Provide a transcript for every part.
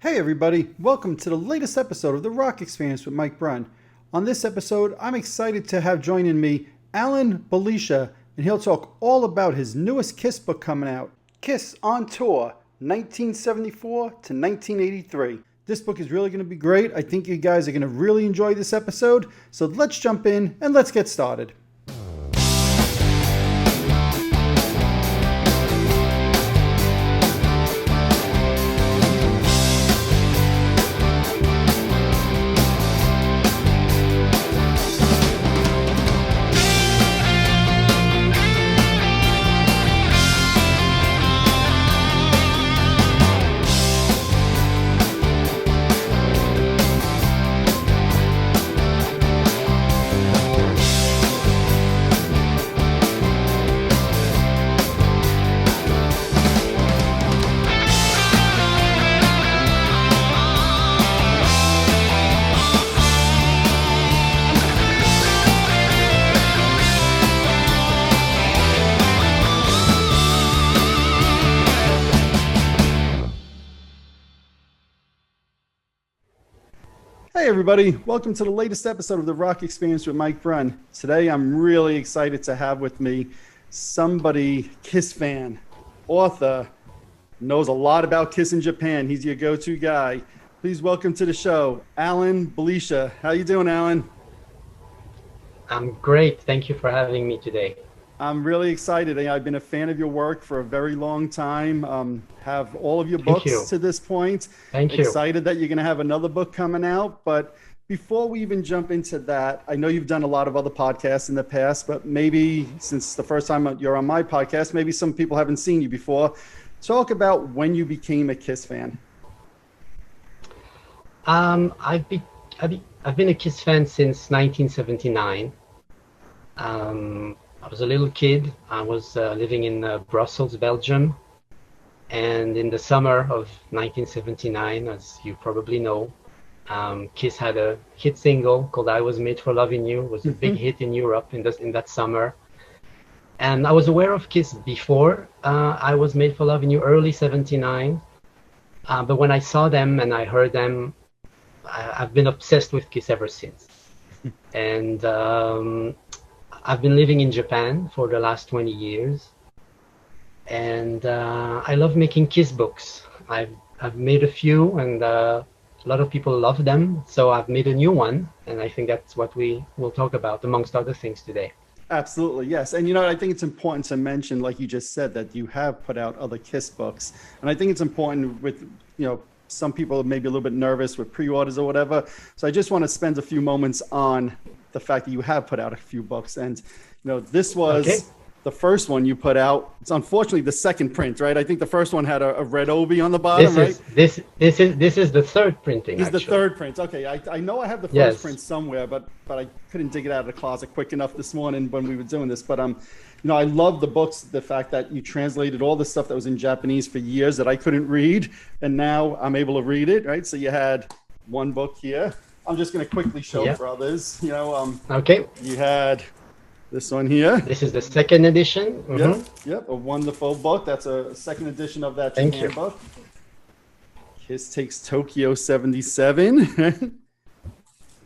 Hey everybody, welcome to the latest episode of The Rock Experience with Mike Brunn. On this episode, I'm excited to have joining me Alan Belisha, and he'll talk all about his newest Kiss book coming out, Kiss on Tour, 1974 to 1983. This book is really going to be great. I think you guys are going to really enjoy this episode, so let's jump in and let's get started. Hey everybody, welcome to the latest episode of The Rock Experience with Mike Brunn. Today I'm really excited to have with me somebody, Kiss fan, author, knows a lot about Kiss in Japan. He's your go-to guy. Please welcome to the show, Alan Belisha. How you doing, Alan? I'm great. Thank you for having me today. I'm really excited. I've been a fan of your work for a very long time. Have all of your books to this point. Thank you. Excited that you're going to have another book coming out. But before we even jump into that, I know you've done a lot of other podcasts in the past, but maybe since the first time you're on my podcast, maybe some people haven't seen you before. Talk about when you became a Kiss fan. I've been a Kiss fan since 1979. I was a little kid. I was living in Brussels, Belgium. And in the summer of 1979, as you probably know, Kiss had a hit single called I Was Made for Loving You. It was a big hit in Europe in that summer. And I was aware of Kiss before I Was Made for Loving You, early 79. But when I saw them and I heard them, I've been obsessed with Kiss ever since. And I've been living in Japan for the last 20 years. And I love making Kiss books. I've made a few, and a lot of people love them. So I've made a new one, and I think that's what we will talk about, amongst other things, today. Absolutely, yes. And I think it's important to mention, like you just said, that you have put out other Kiss books. And I think it's important with, some people may be a little bit nervous with pre-orders or whatever. So I just want to spend a few moments on the fact that you have put out a few books. And, this was the first one you put out. It's unfortunately the second print, right? I think the first one had a red obi on the bottom, right? This is the third printing. This is the third print. Okay, I know I have the first print somewhere, but I couldn't dig it out of the closet quick enough this morning when we were doing this. But I love the books, the fact that you translated all the stuff that was in Japanese for years that I couldn't read, and now I'm able to read it, right? So you had one book here. I'm just going to quickly show for others. Okay. You had this one here. This is the second edition. Mm-hmm. Yep, a wonderful book. That's a second edition of that Japan book. Kiss Takes Tokyo 77.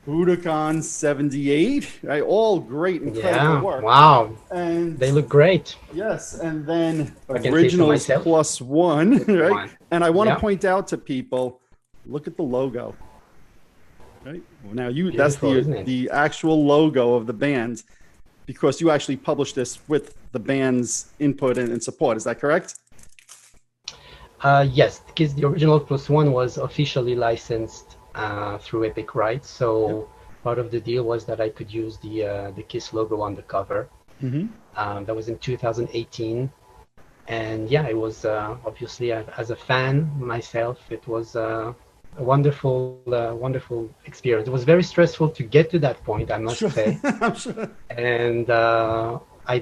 Budokan 78. Right? All great, incredible work. Wow. And they look great. Yes, and then Originals Plus One. Right? And I want to point out to people, look at the logo. Right? Now that's the actual logo of the band, because you actually published this with the band's input and support. Is that correct? Yes, because the Original Plus One was officially licensed through Epic Rights. So part of the deal was that I could use the Kiss logo on the cover. Mm-hmm. That was in 2018. And it was obviously, as a fan myself, it was a wonderful experience. It was very stressful to get to that point, I must say. I'm sure. And I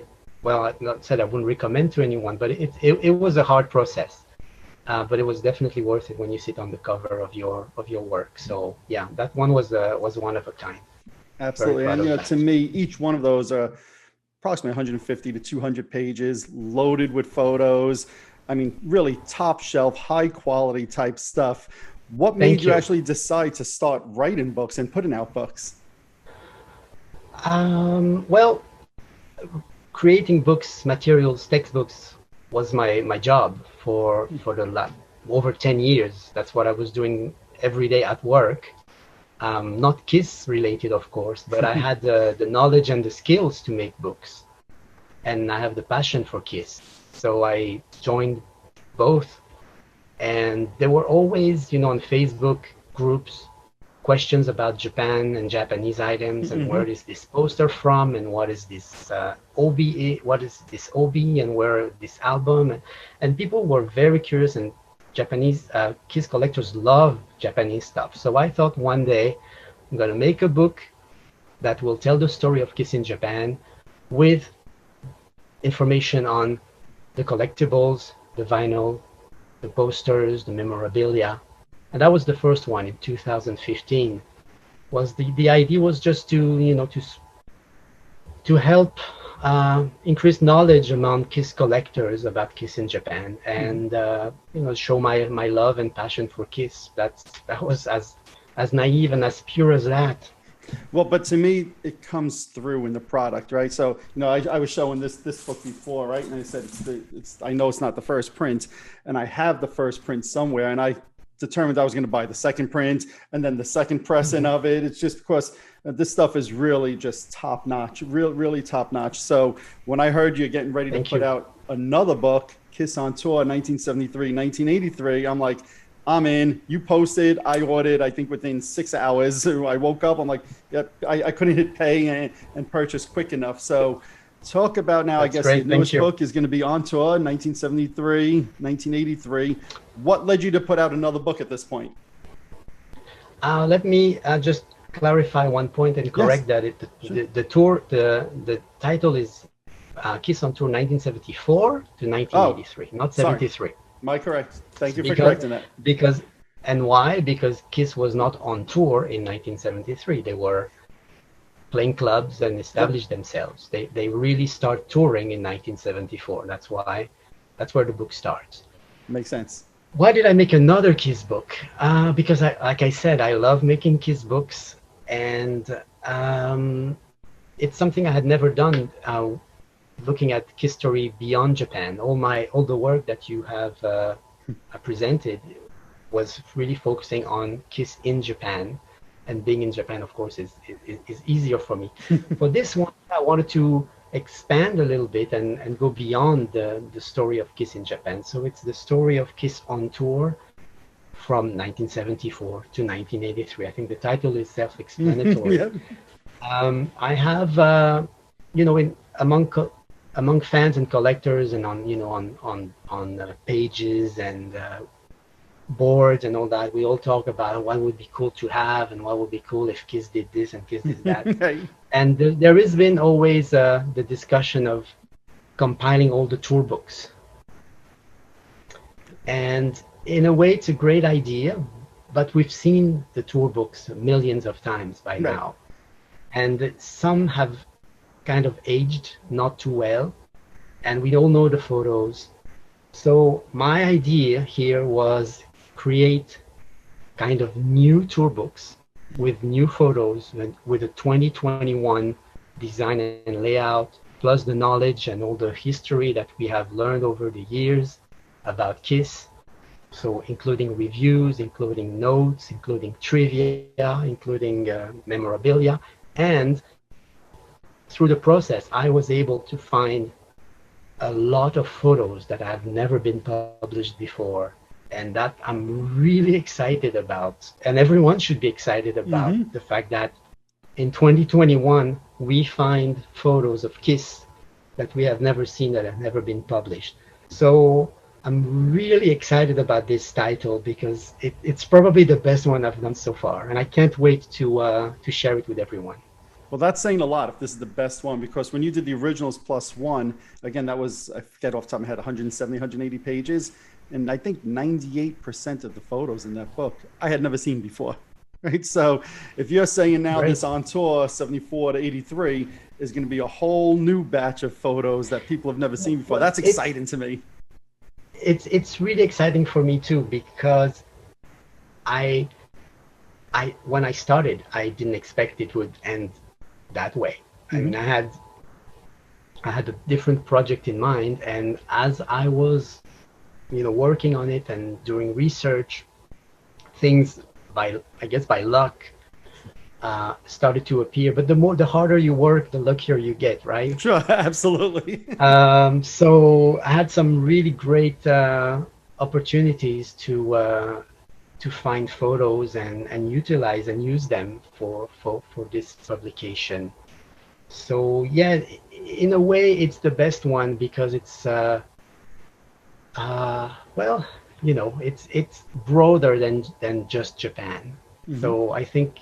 not said I wouldn't recommend to anyone, but it was a hard process. But it was definitely worth it when you sit on the cover of your work. So that one was one of a kind. Absolutely, and to me, each one of those are approximately 150 to 200 pages, loaded with photos. I mean, really top shelf, high quality type stuff. What made Thank you you. actually decide to start writing books and putting out books? Well, creating books, materials, textbooks was my job for the over 10 years. That's what I was doing every day at work. Not KISS related, of course, but I had the knowledge and the skills to make books, and I have the passion for KISS. So I joined both, and there were always, on Facebook groups, questions about Japan and Japanese items, and where is this poster from, and what is this OB, what is this OB, and where this album, and people were very curious, and Japanese KISS collectors love Japanese stuff. So I thought one day I'm gonna make a book that will tell the story of KISS in Japan with information on the collectibles, the vinyl, the posters, the memorabilia. And that was the first one in 2015. Was the idea was just to to help increase knowledge among KISS collectors about KISS in Japan, and show my love and passion for KISS. That was as naive and as pure as that. Well, but to me, it comes through in the product, right? So, I was showing this book before, right? And I said, I know it's not the first print, and I have the first print somewhere, and I determined I was going to buy the second print and then the second pressing of it. It's just because this stuff is really just top notch, really top notch. So when I heard you getting ready to put out another book, KISS on Tour, 1973, 1983, I'm like, I'm in. You posted, I ordered, I think within 6 hours. I woke up, I'm like, yep, I couldn't hit pay and purchase quick enough. So talk about now, I guess the newest book is going to be On Tour, 1973, 1983. What led you to put out another book at this point? Let me just clarify one point and correct that the tour, the title is KISS on Tour 1974 to 1983, not 73. Am I correct? Thank you for correcting that. And why? Because KISS was not on tour in 1973. They were playing clubs and established themselves. They really start touring in 1974. That's where the book starts. Makes sense. Why did I make another KISS book? Because like I said, I love making KISS books, and it's something I had never done. Looking at history beyond Japan, all the work that you have presented was really focusing on KISS in Japan, and being in Japan, of course, is easier for me. For this one, I wanted to expand a little bit and go beyond the story of KISS in Japan. So it's the story of KISS on Tour from 1974 to 1983. I think the title is self-explanatory. I have, among fans and collectors, and on pages and boards and all that, we all talk about what would be cool to have and what would be cool if KISS did this and KISS did that. And there has been always the discussion of compiling all the tour books. And in a way, it's a great idea, but we've seen the tour books millions of times by now. And some have kind of aged not too well, and we all know the photos. So my idea here was create kind of new tour books with new photos and with a 2021 design and layout, plus the knowledge and all the history that we have learned over the years about KISS. So including reviews, including notes, including trivia, including memorabilia. And through the process, I was able to find a lot of photos that have never been published before, and that I'm really excited about. And everyone should be excited about the fact that in 2021, we find photos of KISS that we have never seen, that have never been published. So I'm really excited about this title because it's probably the best one I've done so far, and I can't wait to share it with everyone. Well, that's saying a lot if this is the best one, because when you did the originals plus one, again, that was, I forget off the top of my head, 170, 180 pages. And I think 98% of the photos in that book I had never seen before, right? So if you're saying now this On Tour 74 to 83 is going to be a whole new batch of photos that people have never seen before, that's exciting to me. It's really exciting for me too, because I when I started, I didn't expect it would end that way. I Hmm. mean, I had a different project in mind, and as I was, working on it and doing research, things I guess by luck, started to appear. But the harder you work, the luckier you get, right? Sure, absolutely. So I had some really great opportunities to find photos and utilize and use them for this publication. So yeah, in a way, it's the best one because it's well, it's broader than just Japan. Hmm. So I think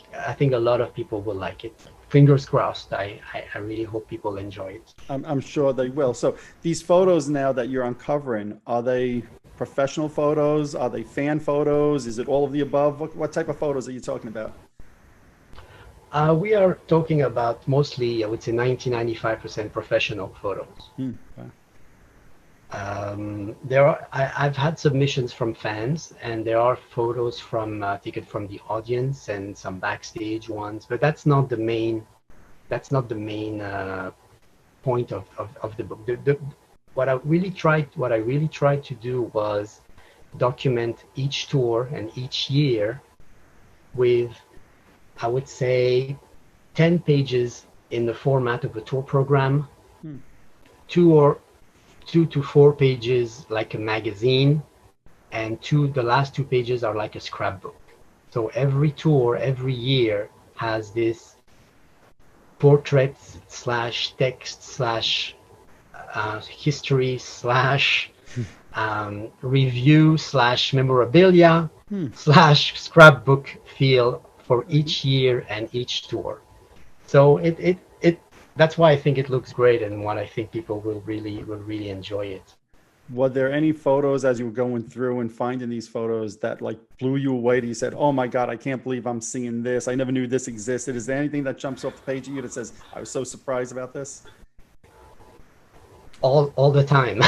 a lot of people will like it. Fingers crossed. I really hope people enjoy it. I'm sure they will. So these photos now that you're uncovering, are they professional photos? Are they fan photos? Is it all of the above? What type of photos are you talking about? We are talking about mostly, I would say, 90-95% professional photos. Hmm. Wow. I've had submissions from fans, and there are photos taken from the audience and some backstage ones, but that's not the main. That's not the main point of the book. What I really tried to do was document each tour and each year with, I would say, 10 pages in the format of a tour program, Hmm. two or 2 to 4 pages like a magazine, and the last 2 pages are like a scrapbook. So every tour, every year has this portrait slash text slash history slash review slash memorabilia Hmm. slash scrapbook feel for each year and each tour. So it that's why I think it looks great, and why I think people will really enjoy it. Were there any photos as you were going through and finding these photos that like blew you away that you said, "Oh my God, I can't believe I'm seeing this. I never knew this existed." Is there anything that jumps off the page at you that says, "I was so surprised about this"? All the time.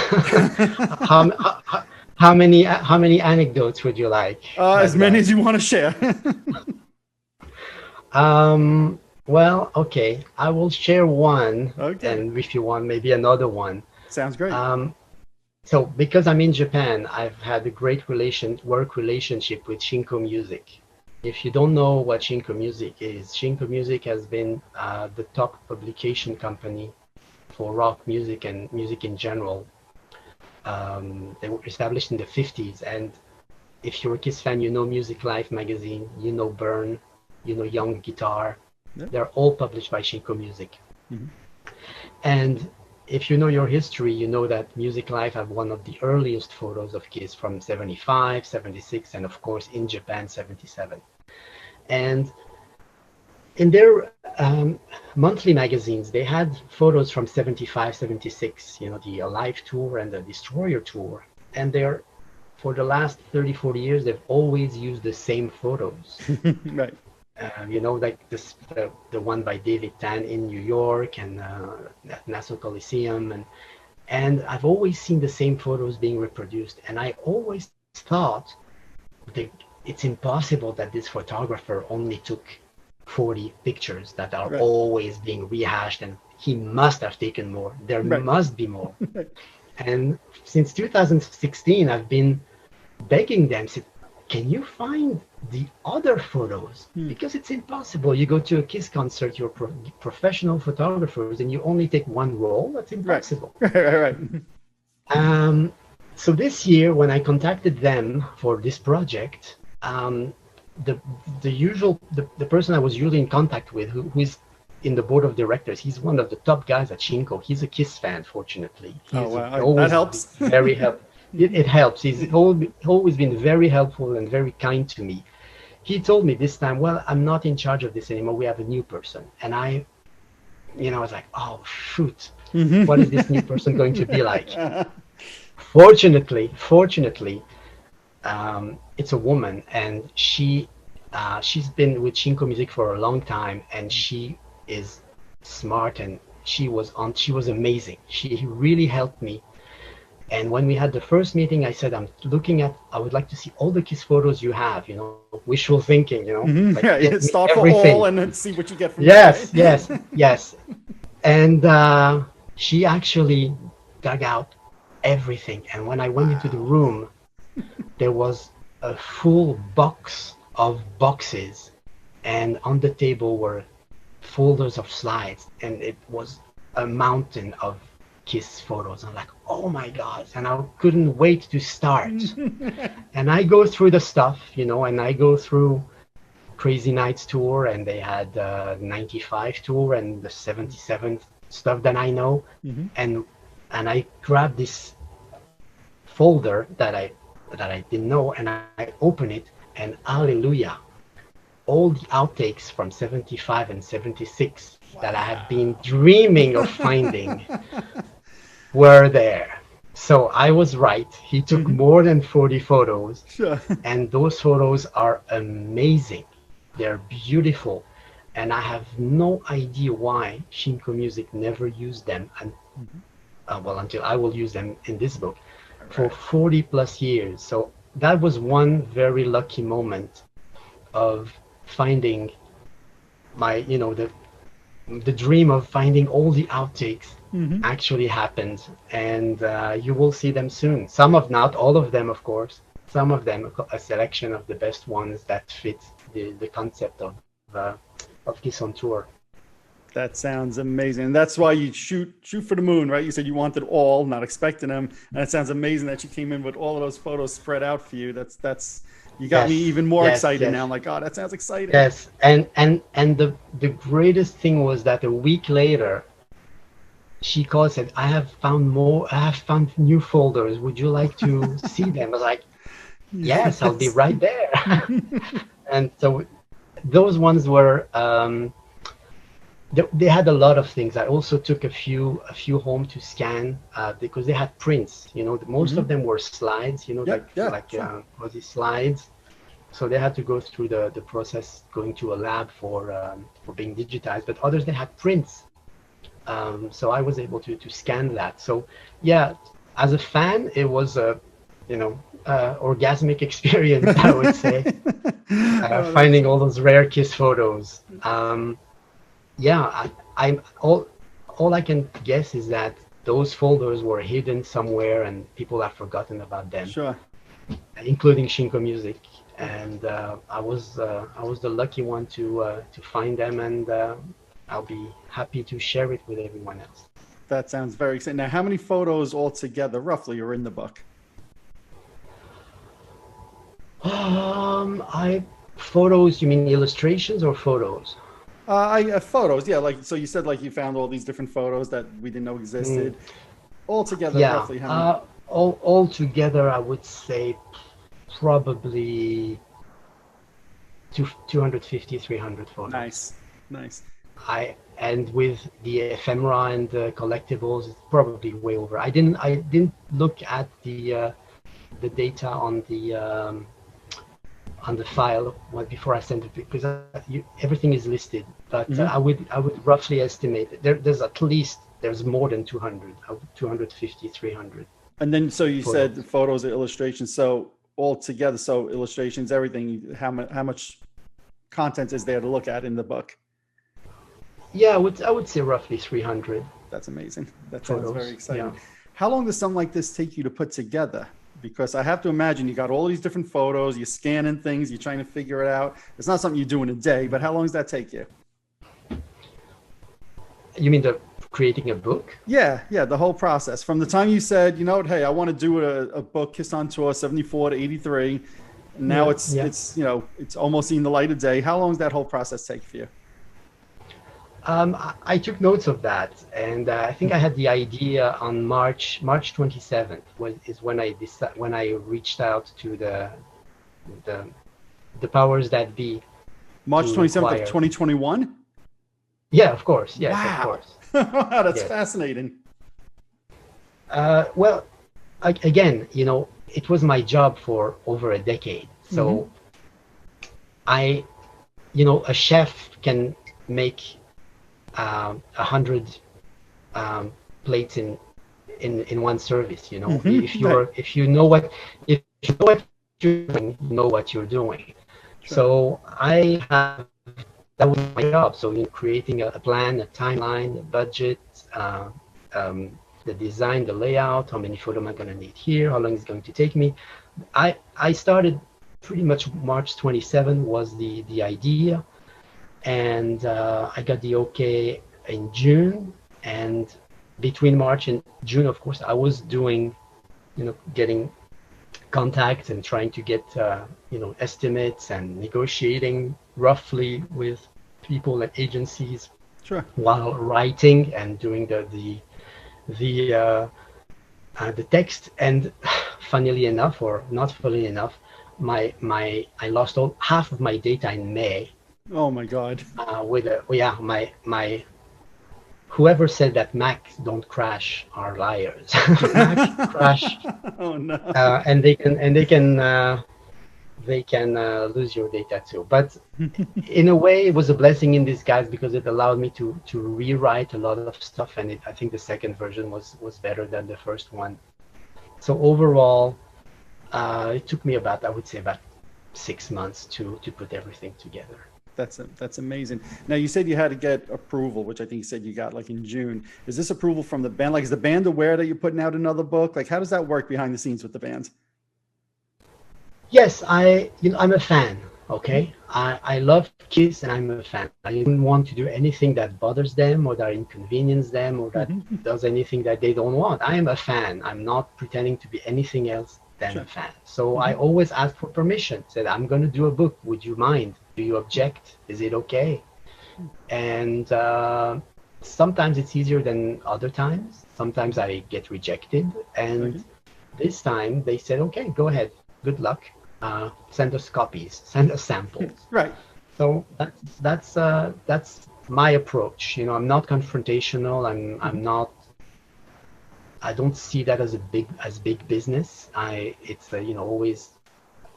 How many anecdotes would you like, As many Doug? as you want to share. Well, okay, I will share one, Okay. and if you want, maybe another one. Sounds great. Um, so because I'm in Japan, I've had a great work relationship with Shinko Music. If you don't know what Shinko Music is, Shinko Music has been the top publication company for rock music and music in general. They were established in the 50s, and if you're a Kiss fan, you know Music Life magazine, you know Burn, you know Young Guitar. Yep. They're all published by Shinko Music. Mhm. And if you know your history, you know that Music Life have one of the earliest photos of Kiss from 75, 76, and of course in Japan, 77. And in their monthly magazines, they had photos from 75, 76, the Alive tour and the Destroyer tour. And for the last 30, 40 years, they've always used the same photos. Right. Like the one by David Tan in New York and at Nassau Coliseum, and I've always seen the same photos being reproduced, and I always thought that it's impossible that this photographer only took 40 pictures that are Right. always being rehashed, and he must have taken more. There Right. must be more. And since 2016, I've been begging them, said, can you find the other photos? Hmm. Because it's impossible. You go to a Kiss concert, you're professional photographers, and you only take one roll. That's Right. impossible. Right. So this year, when I contacted them for this project, the the person I was usually in contact with, who is in the board of directors, he's one of the top guys at Shinko. He's a Kiss fan, fortunately. Oh He's wow, that always helps. very helpful. It helps. He's always been very helpful and very kind to me. He told me this time, well, I'm not in charge of this anymore. We have a new person. And I was like, oh, shoot. What is this new person going to be like? Fortunately, it's a woman, and she's been with Shinko Music for a long time, and she is smart, and she was amazing. She really helped me And when we had the first meeting, I said, I would like to see all the kiss photos you have, wishful thinking, like Yeah, get yeah, me start for all everything. and then see what you get from there, Yes, right? yes, yes. And she actually dug out everything. And when I went into the Wow. room, there was a full box of boxes, and on the table were folders of slides, and it was a mountain of kiss photos. I'm like, oh my god, and I couldn't wait to start. And I go through the stuff, and I go through Crazy Nights tour, and they had 95 tour and the 77 stuff that I know, Hmm. and I grabbed this folder that I didn't know, and I open it, and hallelujah, all the outtakes from 75 and 76 that I had been Wow. dreaming of finding were there. So I was right. He took Hmm. more than 40 photos, Sure. and those photos are amazing. They're beautiful, and I have no idea why Shinko Music never used them, and Mhm. well, until I will use them in this book for Right. 40 plus years. So that was one very lucky moment of finding the dream of finding all the outtakes Hmm. actually happened, and you will see them soon. Some of, not all of them, of course. Some of them, a selection of the best ones that fit the concept of Kiss on Tour. That sounds amazing. And that's why you shoot for the moon, right? You said you wanted all, not expecting them. And it sounds amazing that you came in with all of those photos spread out for you. That's you got me Yes, even more yes, excited now. yes, I'm like, oh, that sounds exciting. yes. And the greatest thing was that a week later, she called, said, I have found new folders. Would you like to see them? I was like, yes, I'll be Yes. right there. And so those ones were they had a lot of things. I also took a few home to scan because they had prints. Most of Hmm. them were slides. Yep. Yeah. Like Sure. was these slides. So they had to go through the process, going to a lab for being digitized. But others, they had prints. So I was able to scan that. So yeah, as a fan, it was a orgasmic experience, I would say, Oh, that's finding all those rare Kiss photos. Yeah, I'm all I can guess is that those folders were hidden somewhere and people have forgotten about them, sure. including Shinko Music. And I was the lucky one to find them, and I'll be happy to share it with everyone else. That sounds very exciting. Now, how many photos altogether, roughly, are in the book? I photos, you mean illustrations or photos? Photos, yeah. Like so, you said like you found all these different photos that we didn't know Mm, existed. Altogether, yeah, roughly, how many? all together, I would say probably 250, 300 photos. Nice, nice. And with the ephemera and the collectibles, it's probably way over. I didn't look at the data on the file before I sent it, because everything is listed. But Hmm. I would roughly estimate there's more than 200, 250, 300 And then, so you said the photos. photos and illustrations. So altogether, so illustrations, everything. How much content is there to look at in the book? Yeah, I would say roughly 300 That's amazing. That sounds very photos. exciting. Yeah. How long does something like this take you to put together? Because I have to imagine you got all these different photos, you're scanning things, you're trying to figure it out. It's not something you do in a day, but how long does that take you? You mean the creating a book? Yeah, yeah, the whole process. From the time you said, you know what, hey, I want to do a book, Kiss on Tour, 74 to 83. And now Yeah, it's yeah. it's almost seen the light of day. How long does that whole process take for you? I took notes of that, and I think I had the idea on March 27th is when I reached out to the the powers that be March to 27th of inquire. 2021? Yeah, of course. Yes, of Wow. course. Wow, that's Yes. fascinating. Well, again, it was my job for over a decade. Hmm. So I, a chef can make 100 plates in one service. You know, Right. if you know what you're doing, you know what you're doing. Sure. So I have that was my job. So, creating a plan, a timeline, a budget, uh, the design, the layout, how many photos am I going to need here, how long it's going to take me. I started pretty much March 27 was the idea, and I got the okay in June. And between March and June, of course, I was doing, getting contacts and trying to get estimates and negotiating roughly with people at agencies Sure. while writing and doing the the text. And funnily enough, or not funnily enough, my I lost half of my data in May. Oh my God. With yeah, my whoever said that Macs don't crash are liars. Mac crash, Oh no. and they can lose your data too. But in a way, it was a blessing in disguise, because it allowed me to rewrite a lot of stuff, and I think the second version was better than the first one. So overall, it took me I would say about 6 months to put everything together. That's amazing. Now you said you had to get approval, which I think you said you got like in June. Is this approval from the band? Like, is the band aware that you're putting out another book? Like, how does that work behind the scenes with the band? Yes, I'm a fan. Okay, I love Kiss, and I'm a fan. I didn't want to do anything that bothers them or that inconvenience them or that does anything that they don't want. I am a fan. I'm not pretending to be anything else than a Sure. fan. So I always ask for permission. Said, I'm going to do a book. Would you mind? Do you object? Is it okay? And sometimes it's easier than other times. Sometimes I get rejected, Okay. and this time they said, okay, go ahead. Good luck. Send us copies. Send us samples. Right. So that's my approach. I'm not confrontational. I'm not. I don't see that as big business. It's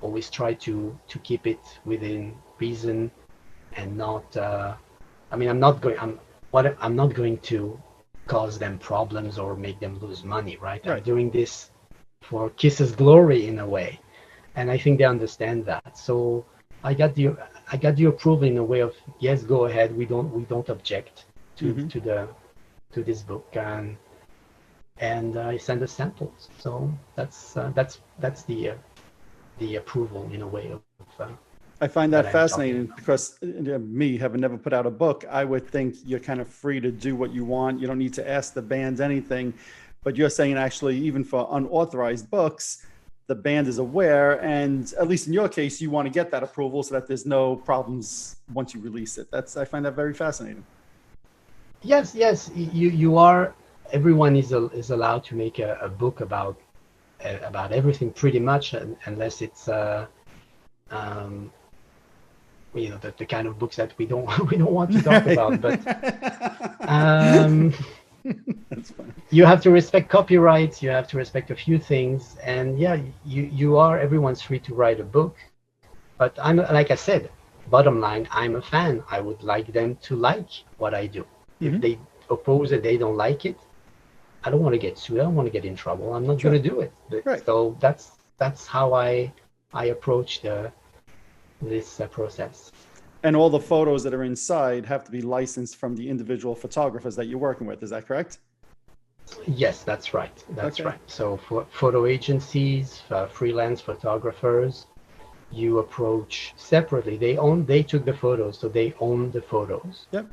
always try to keep it within reason, and not. I mean, I'm not going to cause them problems or make them lose money, right? I'm Right. doing this for Kiss's glory in a way, and I think they understand that. So I got the approval in a way of, yes, go ahead. We don't object Hmm. to this book, and I send us samples. So that's the approval in a way of I find that that I'm talking fascinating about. because me, having never put out a book, I would think you're kind of free to do what you want. You don't need to ask the bands anything. But you're saying actually, even for unauthorized books, the band is aware. And at least in your case, you want to get that approval so that there's no problems once you release it. I find that very fascinating. Yes, yes, you are. Everyone is allowed to make a book about everything pretty much, unless it's um, the kind of books that we don't we don't want to talk about. But um, That's funny. you have to respect copyright. You have to respect a few things, and yeah, everyone's free to write a book. But I'm, like I said, bottom line, I'm a fan. I would like them to like what I do. If Hmm. they oppose it, they don't like it, I don't want to get sued. I don't want to get in trouble. I'm not Sure. going to do it. Right. So that's how I approach this process. And all the photos that are inside have to be licensed from the individual photographers that you're working with. Is that correct? Yes, that's right. That's Okay. right. So for photo agencies, freelance photographers, you approach separately. They took the photos, so they own the photos. Yep.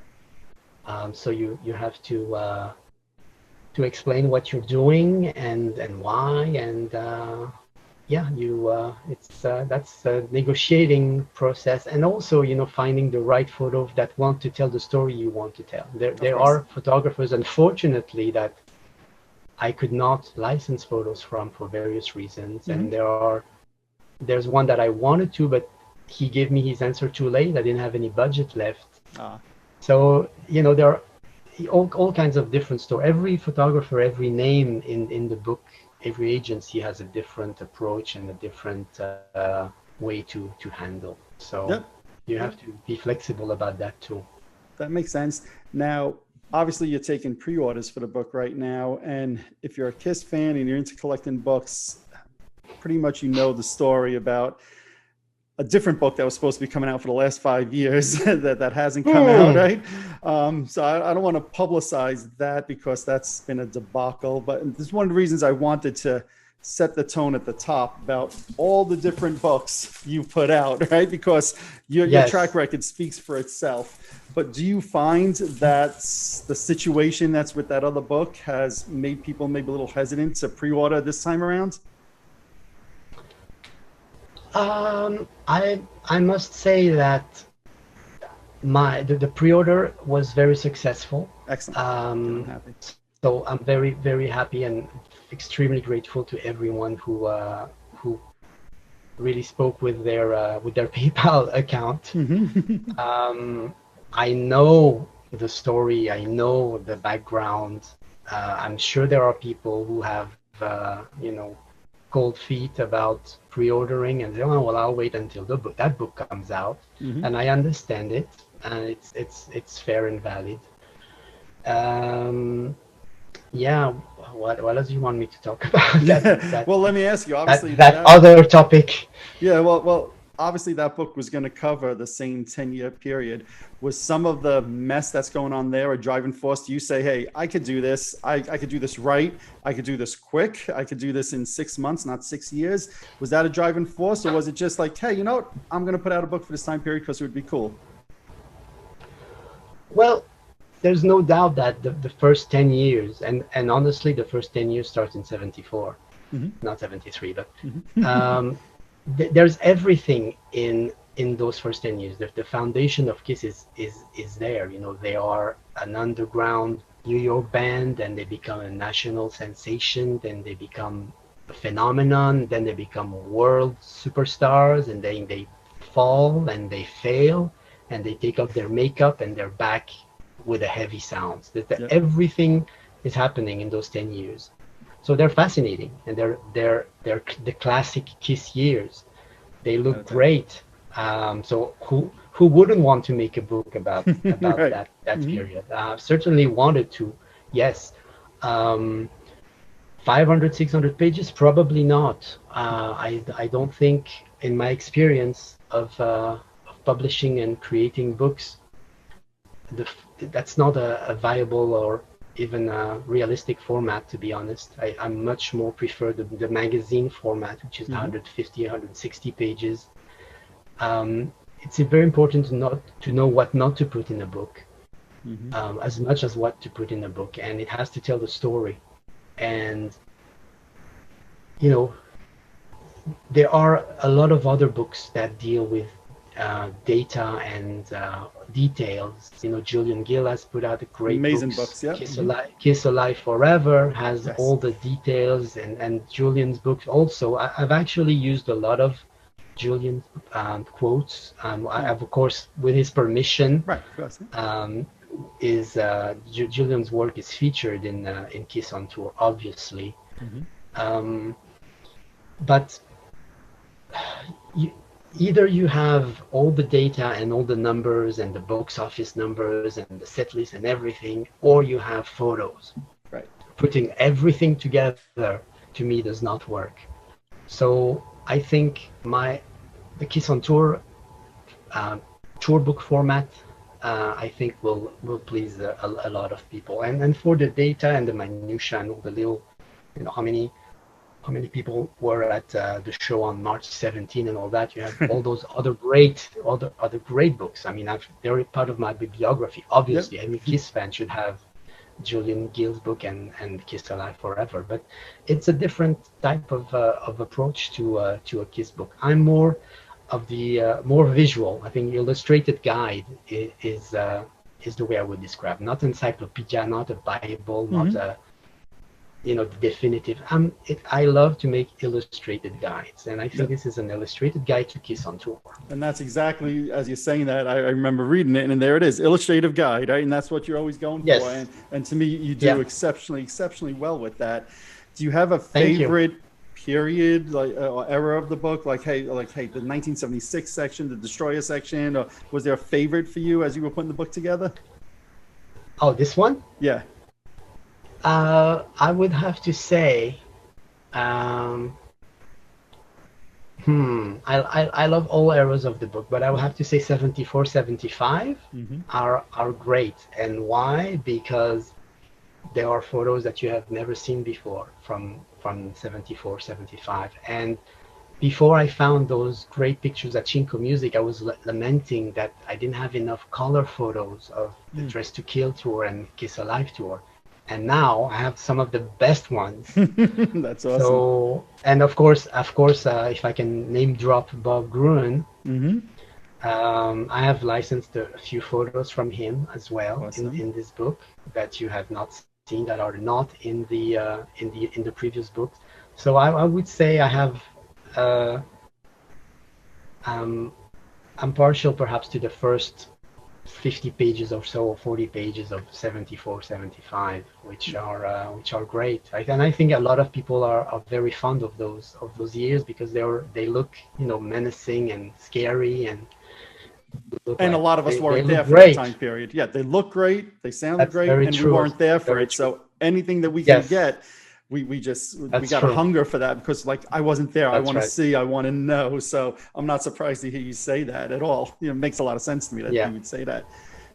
So you have to explain what you're doing and why, and yeah, it's that's a negotiating process, and also finding the right photo that want to tell the story you want to tell. There Of there course. are photographers, unfortunately, that I could not license photos from for various reasons, Hmm. and there's one that I wanted to, but he gave me his answer too late. I didn't have any budget left. Ah, So there are all kinds of different stories. Every photographer, every name in the book, every agency has a different approach and a different way to handle. So yep. you Yep. have to be flexible about that too. That makes sense. Now, obviously you're taking pre-orders for the book right now. And if you're a Kiss fan and you're into collecting books, pretty much you know the story about a different book that was supposed to be coming out for the last 5 years that hasn't come out, right? So I don't want to publicize that because that's been a debacle. But this is one of the reasons I wanted to set the tone at the top about all the different books you put out, right? Because your track record speaks for itself. But do you find that the situation that's with that other book has made people maybe a little hesitant to pre-order this time around? I must say that the pre-order was very successful. Excellent. I'm happy. So I'm very, very happy and extremely grateful to everyone who really spoke with their PayPal account. I know the story. I know the background. I'm sure there are people who have cold feet about pre-ordering and say, oh, well, I'll wait until that book comes out. And I understand it, and it's fair and valid. What else do you want me to talk about? Well, let me ask you, obviously that other topic. Yeah, well, obviously that book was going to cover the same 10-year period. Was some of the mess that's going on there a driving force? Do you say, hey, I could do this. I could do this right. I could do this quick. I could do this in 6 months, not 6 years. Was that a driving force, or was it just like, hey, you know what? I'm going to put out a book for this time period because it would be cool? Well, there's no doubt that the first 10 years, and honestly, the first 10 years starts in 74, not 73, but there's everything in those first 10 years. The foundation of Kiss is there. You know, they are an underground New York band, and they become a national sensation, then they become a phenomenon, then they become world superstars, and then they fall and they fail, and they take off their makeup and they're back with a heavy sound. Everything is happening in those 10 years. So they're fascinating, and they're the classic Kiss years. They look great. So who wouldn't want to make a book about right. that period? Certainly wanted to. Yes. 500, 600 pages? Probably not. I don't think, in my experience of publishing and creating books, that's not a viable or even a realistic format, to be honest. I much more prefer the magazine format, which is 150, 160 pages. It's very important to know what not to put in a book, as much as what to put in a book, and it has to tell the story. And there are a lot of other books that deal with data and details. Julian Gill has put out a great amazing books. Yeah. Kiss Alive Forever has all the details, and Julian's books also. I've actually used a lot of Julian's quotes. I've, of course, with his permission. Right. Julian's work is featured in Kiss on Tour, obviously. But either you have all the data and all the numbers and the box office numbers and the set list and everything, or you have photos. Right. Putting everything together, to me, does not work. So I think the Kiss on Tour tour book format, I think will please a lot of people. And for the data and the minutiae and all the little, how many people were at the show on March 17 and all that. You have all those other great books. I mean, they're part of my bibliography. Obviously, every Kiss fan should have Julian Gill's book and Kiss Alive Forever. But it's a different type of approach to a Kiss book. I'm more of the more visual. I think illustrated guide is the way I would describe. Not encyclopedia, not a Bible, not a the definitive. I love to make illustrated guides, and I think this is an illustrated guide to Kiss on Tour. And that's exactly, as you're saying that, I remember reading it, and there it is, illustrative guide, right? And that's what you're always going for. And to me, you do exceptionally well with that. Do you have a favorite period, or era of the book? Like, hey, the 1976 section, the Destroyer section, or was there a favorite for you as you were putting the book together? Oh, this one? Yeah. I would have to say, um, I love all eras of the book, but I would have to say 74, 75 Hmm. are great. And why? Because there are photos that you have never seen before from 74, 75. And before I found those great pictures at Shinko Music, I was lamenting that I didn't have enough color photos of the Dress to Kill tour and Kiss Alive tour. And now I have some of the best ones. That's awesome. So, and of course, if I can name drop Bob Gruen, Hmm. I have licensed a few photos from him as well Awesome. in this book that you have not seen, that are not in the previous books. So I would say I have uh, um, I'm partial perhaps to the first 50 pages or so, or 40 pages of 74, 75, which are great. And I think a lot of people are very fond of those years because they look, you know, menacing and scary and look And a like lot of us they weren't look there for that great. time period. Yeah, they look great, they sounded That's great, very and we true. weren't there for Very it. true. So anything that we can Yes, get, we that's got a true. hunger for that because like I wasn't there. I That's want to right. see, I want to know. So I'm not surprised to hear you say that at all. You know, it makes a lot of sense to me that Yeah. you would say that.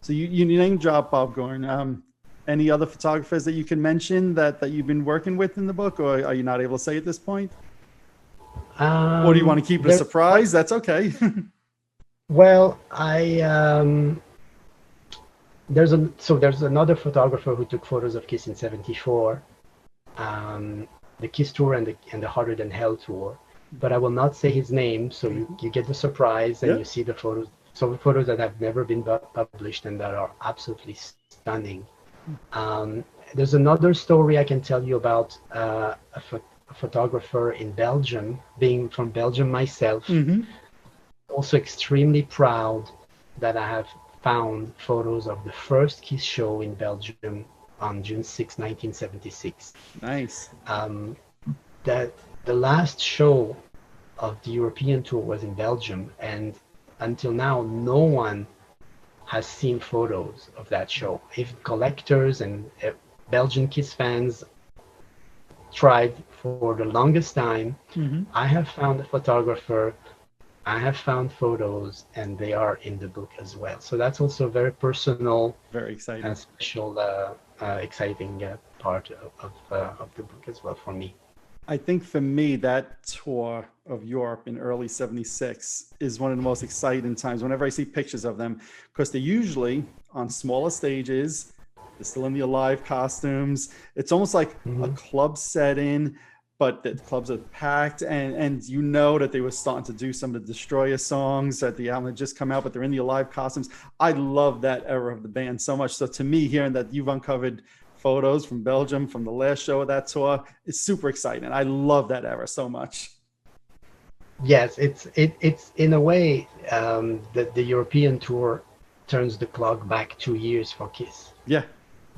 So you name drop Bob Gorn. Any other photographers that you can mention that you've been working with in the book, or are you not able to say at this point? Or do you want to keep it a There's quite surprise? That's okay. well. I there's another photographer who took photos of Kiss in '74, the Kiss tour and the Harder Than Hell tour. But I will not say his name, so you get the surprise and Yeah. you see the photos. Some photos that have never been published and that are absolutely stunning. Um, there's another story I can tell you about a photographer in Belgium, being from Belgium myself, Hmm. also extremely proud that I have found photos of the first Kiss show in Belgium on June 6, 1976. Nice. Um, that the last show of the European tour was in Belgium, and until now, no one has seen photos of that show. If collectors and Belgian Kiss fans tried for the longest time, Hmm. I have found a photographer, I have found photos, and they are in the book as well. So that's also a very personal Very and exciting. special, exciting part of the book as well for me. I think for me, that tour of Europe in early 76 is one of the most exciting times whenever I see pictures of them, because they're usually on smaller stages. They're still in the Alive costumes. It's almost like a Mhm. club setting, but the clubs are packed. And you know that they were starting to do some of the Destroyer songs that the album had just come out, but they're in the Alive costumes. I love that era of the band so much. So to me, hearing that you've uncovered photos from Belgium from the last show of that tour. It's super exciting. I love that era so much. Yes, it's in a way the European tour turns the clock back 2 years for Kiss. Yeah.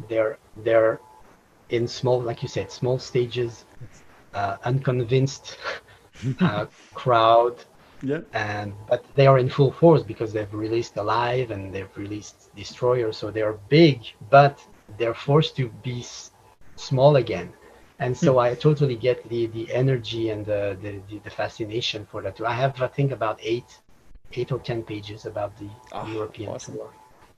They're in small, like you said, small stages, unconvinced uh, crowd, Yeah. and but they are in full force because they've released Alive and they've released Destroyer, so they're big, but they're forced to be small again. And so I totally get the energy and the fascination for that too. I have, I think, about eight or 10 pages about the Oh, European awesome. tour.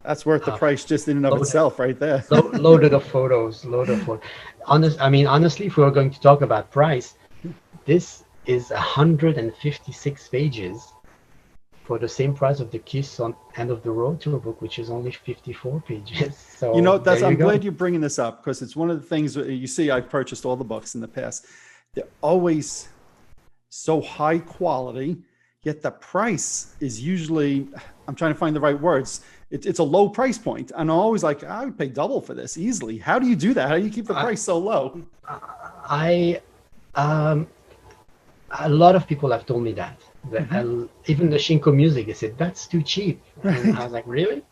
That's worth the Uh, price just in and of loaded, itself right there. loaded of photos, loaded of photos. I mean, honestly, if we were going to talk about price, this is 156 pages for the same price of the Kiss on End of the Road tour book, which is only 54 pages. You So know, there that's you I'm go. glad you're bringing this up because it's one of the things you see. I've purchased all the books in the past. They're always so high quality, yet the price is usually, I'm trying to find the right words. It's a low price point. And I'm always like, I would pay double for this easily. How do you do that? How do you keep the I, price so low? I um, a lot of people have told me that. Hmm. Even the Shinko Music, they said that's too cheap, and I Right. was like, really?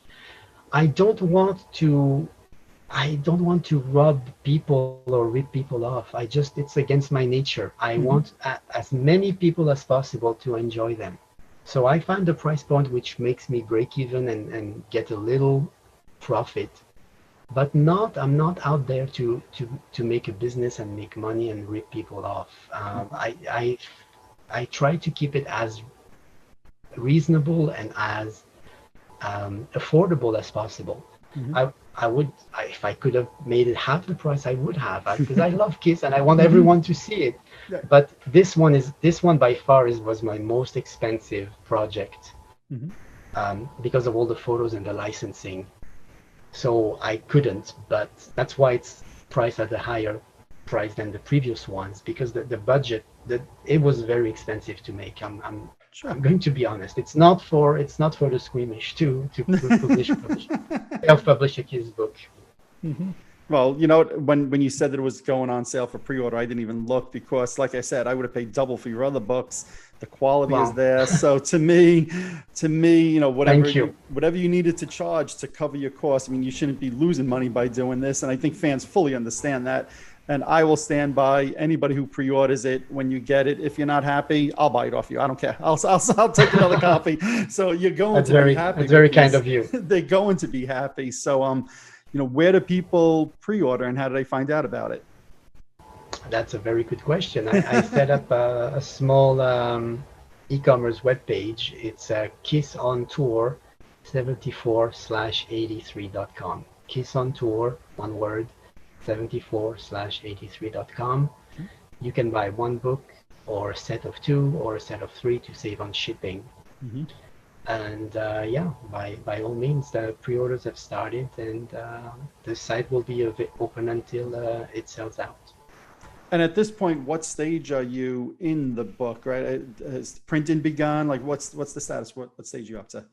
I don't want to. I don't want to rub people or rip people off. It's against my nature. I Hmm. want as many people as possible to enjoy them. So I find the price point which makes me break even and get a little profit but I'm not out there to make a business and make money and rip people off. I try to keep it as reasonable and as affordable as possible. Mhm. If I could have made it half the price, I would have, because I love Kiss and I want everyone to see it. Yeah. But this one by far was my most expensive project, Mhm. because of all the photos and the licensing. So I couldn't, but that's why it's priced at a higher price than the previous ones, because the budget, it was very expensive to make. Sure. I'm going to be honest. It's not for the squeamish to self-publish a Kiss book. Mhm. Well, you know, when you said that it was going on sale for pre-order, I didn't even look because, like I said, I would have paid double for your other books. The quality is Wow. there. So to me, you know, Thank you. whatever you needed to charge to cover your costs, I mean, you shouldn't be losing money by doing this. And I think fans fully understand that. And I will stand by anybody who pre-orders it when you get it. If you're not happy, I'll buy it off you. I don't care. I'll take another copy. So you're going to be happy. That's very with kind these. of you. They're going to be happy. So you know, where do people pre-order and how do they find out about it? That's a very good question. I set up a small e-commerce webpage. It's Kiss on Tour 74/83.com. Kiss on Tour, one word, 74/83.com. You can buy one book or a set of two or a set of three to save on shipping. Mhm. And yeah, by all means, the pre-orders have started, and the site will be open until it sells out. And at this point, what stage are you in the book, right? Has printing begun? Like what's the status? What stage are you up to?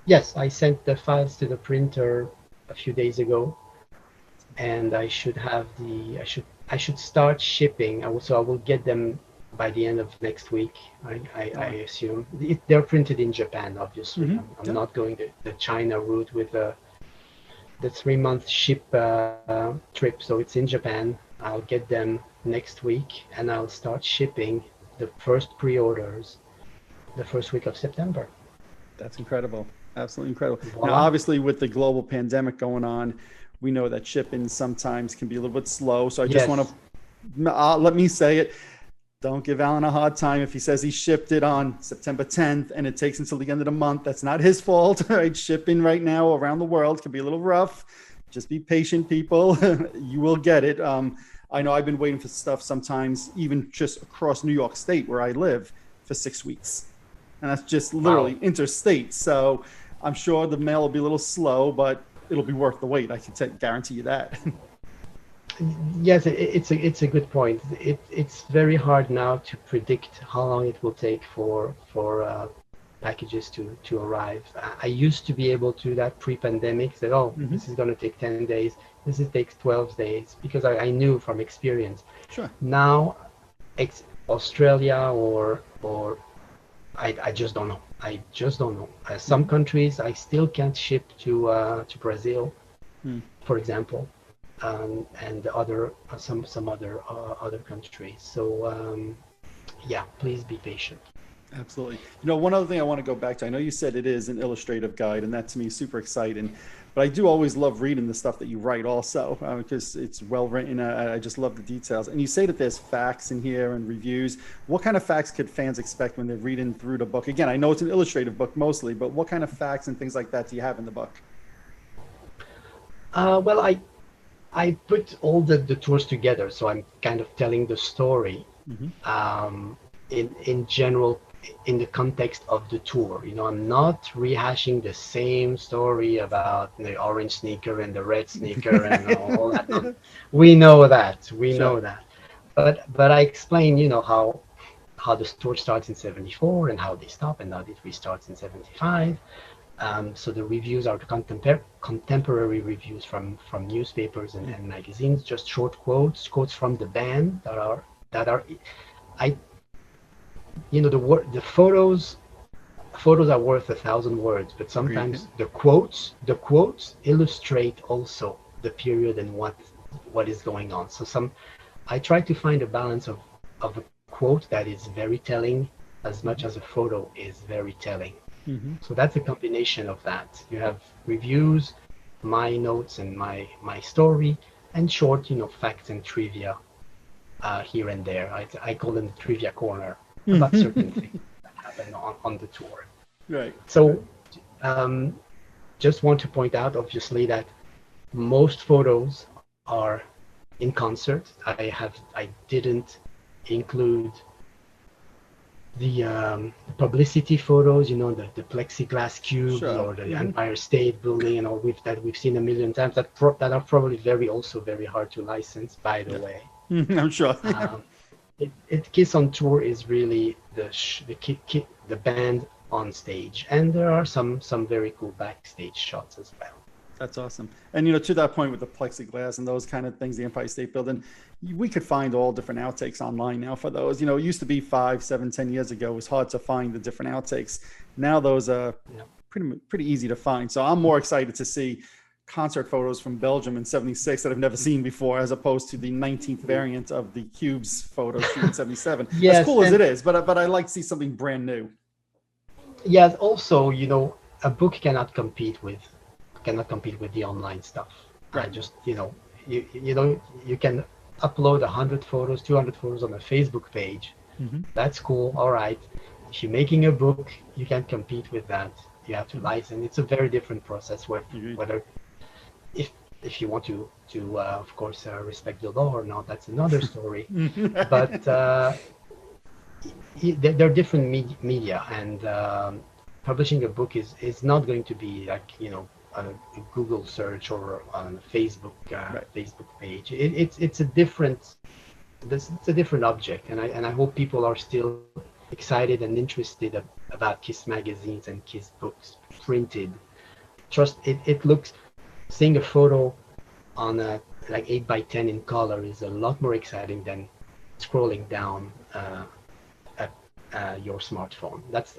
Yes, I sent the files to the printer a few days ago, and I should have I should start shipping. So I will get them by the end of next week. I assume they're printed in Japan. Obviously, Mhm. I'm Yeah. not going the China route with the 3-month ship trip. So it's in Japan. I'll get them next week, and I'll start shipping the first pre-orders the first week of September. That's incredible. Absolutely incredible. Now, Voila. obviously, with the global pandemic going on, we know that shipping sometimes can be a little bit slow. So I just want Yes. to let me say it. Don't give Alan a hard time if he says he shipped it on September 10th and it takes until the end of the month. That's not his fault. Right? Shipping right now around the world can be a little rough. Just be patient, people. You will get it. I know I've been waiting for stuff sometimes, even just across New York State where I live, for 6 weeks. And that's just literally Wow. interstate. So I'm sure the mail will be a little slow, but it'll be worth the wait. I can guarantee you that. Yes, it's a good point. It's very hard now to predict how long it will take for packages to arrive. I used to be able to do that pre-pandemic. Said, oh, Mhm. this is going to take 10 days. This takes 12 days, because I knew from experience. Sure. Now, Australia or I just don't know. I just don't know. Some countries I still can't ship to Brazil, Hmm. for example, and some other countries. So yeah, please be patient. Absolutely. You know, one other thing I want to go back to, I know you said it is an illustrative guide, and that to me is super exciting, but I do always love reading the stuff that you write also, because it's well written. I just love the details. And you say that there's facts in here and reviews. What kind of facts could fans expect when they're reading through the book? Again, I know it's an illustrative book mostly, but what kind of facts and things like that do you have in the book? Well, I put all the tours together, so I'm kind of telling the story Mm-hmm. in general, in the context of the tour. I'm not rehashing the same story about the orange sneaker and the red sneaker and all that. No. We know that. We Sure. know that. But I explain, how the tour starts in '74 and how they stop and how it restarts in '75. So the reviews are the contemporary reviews from newspapers and magazines, just short quotes from the band that are I the photos are worth 1,000 words, but Agreed. sometimes the quotes illustrate also the period and what is going on. So I try to find a balance of a quote that is very telling as much as a photo is very telling. Mm-hmm. So that's a combination of that. You have reviews my notes and my story, and short, facts and trivia here and there. I call them the trivia corner about certain things that happen on the tour. Right. So just want to point out, obviously, that most photos are in concert. I didn't include the publicity photos, the plexiglass cubes, Sure. or the Empire State Building, and all that we've seen a million times. That are probably also very hard to license, by the way. I'm sure. Kiss on Tour is really the band on stage, and there are some very cool backstage shots as well. That's awesome. And, to that point with the plexiglass and those kind of things, the Empire State Building, we could find all different outtakes online now for those. It used to be 5, 7, 10 years ago. It was hard to find the different outtakes. Now those are pretty easy to find. So I'm more excited to see concert photos from Belgium in 76 that I've never seen before, as opposed to the 19th variant of the Cubes photo shoot in 77. Yes, as cool as it is, but I like to see something brand new. Yes, also, a book cannot compete with the online stuff. Right. You can upload 100 photos, 200 photos on a Facebook page. That's cool. All right. If you're making a book, you can't compete with that. You have to license. It's a very different process. Whether if you want to of course respect the law or not, that's another story. But they're different media, and publishing a book is not going to be like a Google search or on a Facebook Facebook page. It's a different object, and I hope people are still excited and interested about Kiss magazines and Kiss books printed. Trust it looks, seeing a photo on a like 8x10 in color is a lot more exciting than scrolling down your smartphone. That's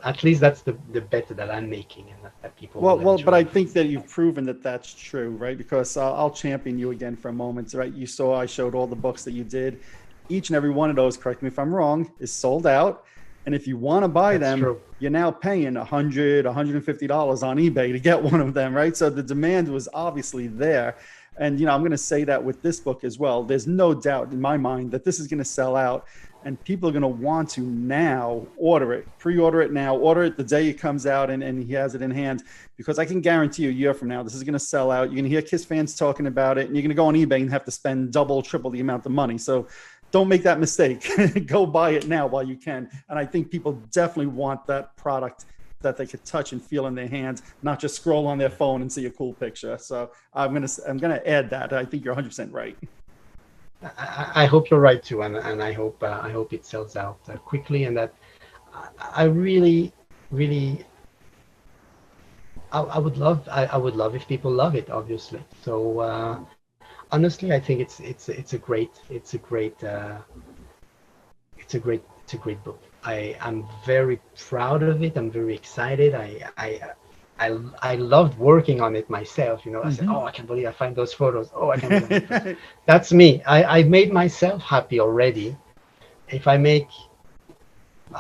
the bet that I'm making, and that people will but I think that you've proven that that's true, right? Because I'll champion you again for a moment, right? I showed all the books that you did. Each and every one of those, correct me if I'm wrong, is sold out. And if you want to buy them, you're now paying $100, $150 on eBay to get one of them, right? So the demand was obviously there. And, I'm going to say that with this book as well. There's no doubt in my mind that this is going to sell out, and people are going to want to now order it, pre-order it now, order it the day it comes out and he has it in hand, because I can guarantee you a year from now, this is going to sell out. You're going to hear Kiss fans talking about it, and you're going to go on eBay and have to spend double, triple the amount of money. So don't make that mistake. Go buy it now while you can. And I think people definitely want that product that they could touch and feel in their hands, not just scroll on their phone and see a cool picture. So I'm gonna add that. I think you're 100% right. I hope you're right too, and I hope it sells out quickly, and that I really I would love if people love it, obviously. So honestly, I think it's a great book. I'm very proud of it. I'm very excited. I loved working on it myself. I said, oh, I can't believe I find those photos. Oh, I can't believe it. That's me. I made myself happy already. If I make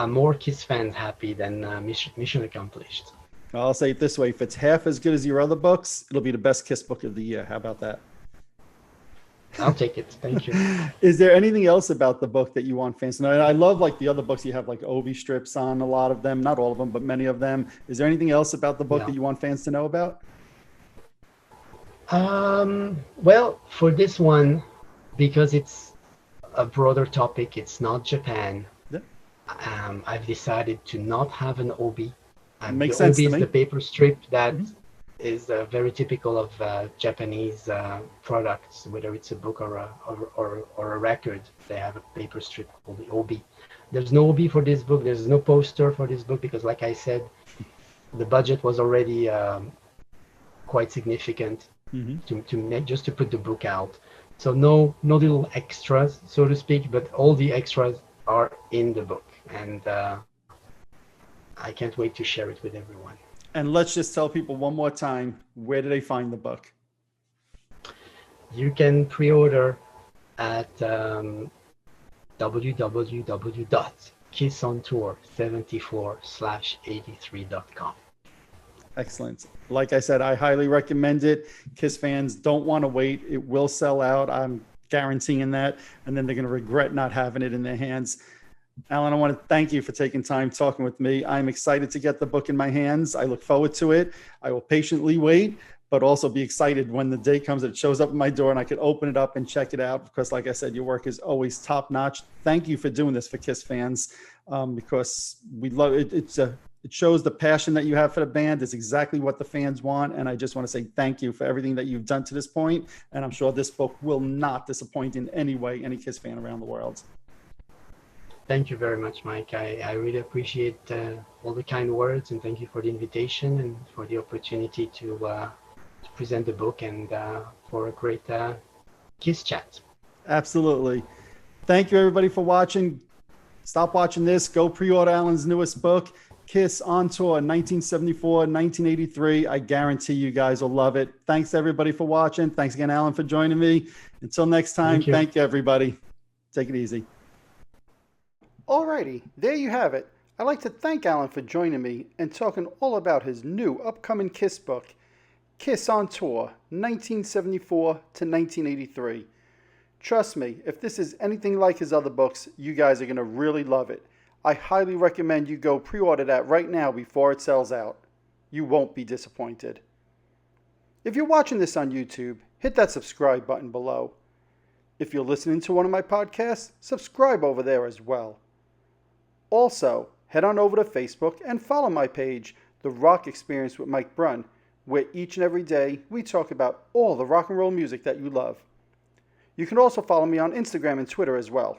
more Kiss fans happy, then mission accomplished. I'll say it this way: if it's half as good as your other books, it'll be the best Kiss book of the year. How about that? I'll take it. Thank you. Is there anything else about the book that you want fans to know? I love like the other books you have like Obi strips on a lot of them, not all of them, but many of them. Is there anything else about the book that you want fans to know about? Well, for this one, because it's a broader topic, it's not Japan. Yeah. I've decided to not have an Obi. Makes sense to me. Obi is the paper strip that is very typical of Japanese products, whether it's a book or a record. They have a paper strip called the Obi. There's no Obi for this book. There's no poster for this book because, like I said, the budget was already quite significant to put the book out. So no little extras, so to speak, but all the extras are in the book, and I can't wait to share it with everyone. And let's just tell people one more time, where do they find the book? You can pre-order at www.kissontour74/83.com. Excellent. Like I said, I highly recommend it. Kiss fans don't want to wait. It will sell out. I'm guaranteeing that. And then they're going to regret not having it in their hands. Alan, I want to thank you for taking time talking with me. I'm excited to get the book in my hands. I look forward to it. I will patiently wait, but also be excited when the day comes that it shows up at my door and I can open it up and check it out, because like I said, your work is always top notch. Thank you for doing this for Kiss fans, because we love it. It shows the passion that you have for the band. It's exactly what the fans want. And I just want to say thank you for everything that you've done to this point. And I'm sure this book will not disappoint in any way any Kiss fan around the world. Thank you very much, Mike. I really appreciate all the kind words, and thank you for the invitation and for the opportunity to present the book and for a great Kiss chat. Absolutely. Thank you, everybody, for watching. Stop watching this. Go pre-order Alan's newest book, Kiss on Tour, 1974, 1983. I guarantee you guys will love it. Thanks, everybody, for watching. Thanks again, Alan, for joining me. Until next time, thank you, everybody. Take it easy. Alrighty, there you have it. I'd like to thank Alan for joining me and talking all about his new upcoming Kiss book, Kiss on Tour, 1974 to 1983. Trust me, if this is anything like his other books, you guys are going to really love it. I highly recommend you go pre-order that right now before it sells out. You won't be disappointed. If you're watching this on YouTube, hit that subscribe button below. If you're listening to one of my podcasts, subscribe over there as well. Also, head on over to Facebook and follow my page, The Rock Experience with Mike Brunn, where each and every day we talk about all the rock and roll music that you love. You can also follow me on Instagram and Twitter as well.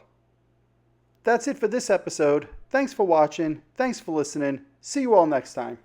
That's it for this episode. Thanks for watching. Thanks for listening. See you all next time.